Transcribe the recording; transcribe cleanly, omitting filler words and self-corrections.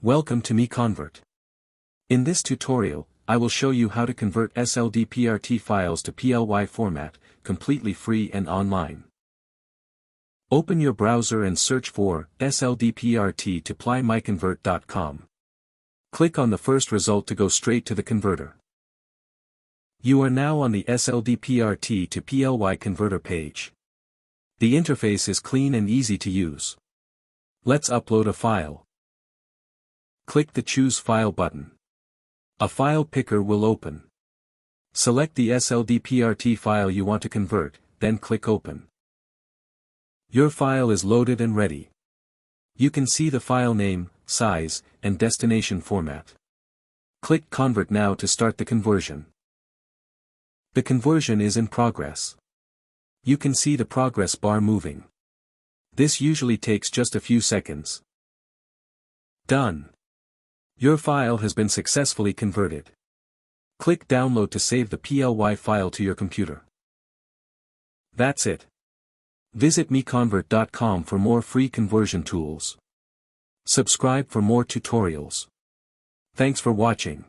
Welcome to MiConvert. In this tutorial, I will show you how to convert SLDPRT files to PLY format, completely free and online. Open your browser and search for SLDPRT to PLY.MiConvert.com. Click on the first result to go straight to the converter. You are now on the SLDPRT to PLY converter page. The interface is clean and easy to use. Let's upload a file. Click the Choose File button. A file picker will open. Select the SLDPRT file you want to convert, then click Open. Your file is loaded and ready. You can see the file name, size, and destination format. Click Convert now to start the conversion. The conversion is in progress. You can see the progress bar moving. This usually takes just a few seconds. Done. Your file has been successfully converted. Click Download to save the PLY file to your computer. That's it. Visit MiConvert.com for more free conversion tools. Subscribe for more tutorials. Thanks for watching.